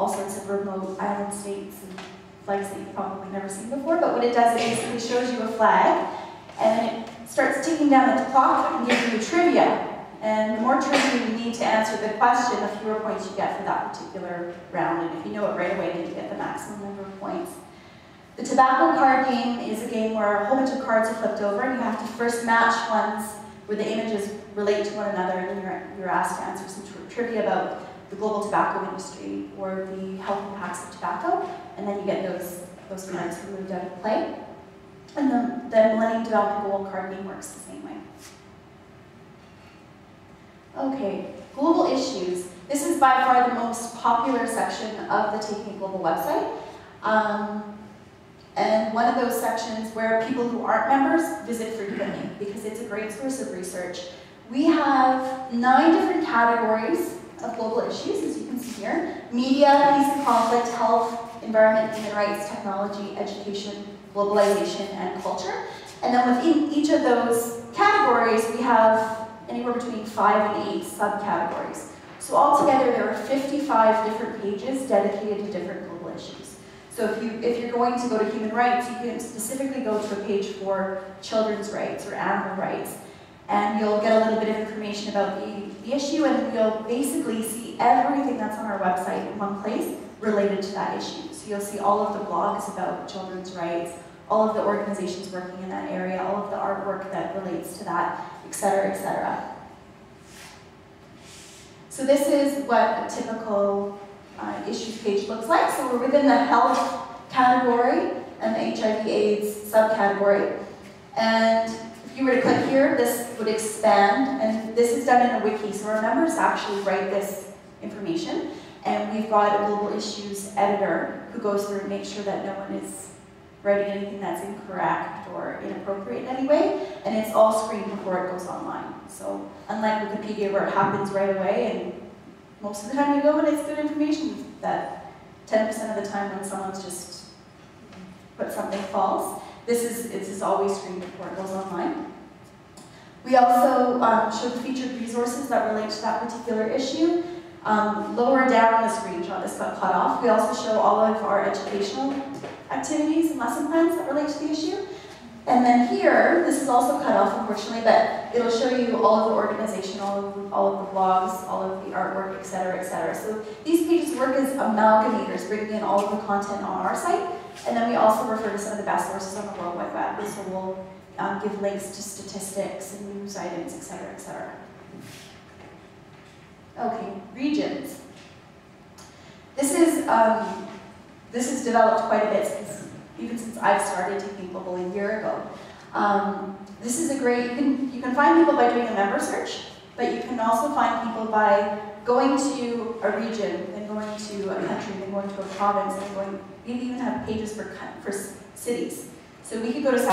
all sorts of remote island states and flags that you've probably never seen before. But what it does, it basically shows you a flag, and then it starts ticking down the clock and gives you trivia. And the more trivia you need to answer the question, the fewer points you get for that particular round. And if you know it right away, then you get the maximum number of points. The tobacco card game is a game where a whole bunch of cards are flipped over, and you have to first match ones where the images relate to one another, and then you're asked to answer some trivia about the global tobacco industry or the health impacts of tobacco, and then you get those cards removed out of play. And the Millennium Development Goal card game works the same way. Okay, global issues. This is by far the most popular section of the Taking It Global website. And one of those sections where people who aren't members visit frequently because it's a great source of research. We have 9 different categories of global issues, as you can see here. Media, peace and conflict, health, environment, human rights, technology, education, globalization, and culture. And then within each of those categories, we have anywhere between 5 and 8 subcategories. So altogether, there are 55 different pages dedicated to different global issues. So if you're going to go to human rights, you can specifically go to a page for children's rights or animal rights, and you'll get a little bit of information about the issue, and you'll basically see everything that's on our website in one place related to that issue. So you'll see all of the blogs about children's rights, all of the organizations working in that area, all of the artwork that relates to that, et cetera, et cetera. So this is what a typical issues page looks like. So we're within the health category and the HIV/AIDS subcategory. And if you were to click here, this would expand, and this is done in a wiki. So our members actually write this information, and we've got a global issues editor who goes through and makes sure that no one is writing anything that's incorrect or inappropriate in any way, and it's all screened before it goes online. So unlike Wikipedia where it happens right away, and most of the time you go and it's good information, that 10% of the time when someone's just put something false, this is always screened before it goes online. We also show the featured resources that relate to that particular issue. Lower down on the screenshot, this got cut off. We also show all of our educational activities and lesson plans that relate to the issue. And then here, this is also cut off, unfortunately, but it'll show you all of the organization, all of the blogs, all of the artwork, et cetera, et cetera. So these pages work as amalgamators, bringing in all of the content on our site. And then we also refer to some of the best sources on the World Wide Web. So we'll give links to statistics and news items, et cetera, et cetera. Okay, regions. This is developed quite a bit even since I've started Taking Global a year ago. This is a great, you can find people by doing a member search, but you can also find people by going to a region, then going to a country, then going to a province, and we even have pages for cities. So we could go to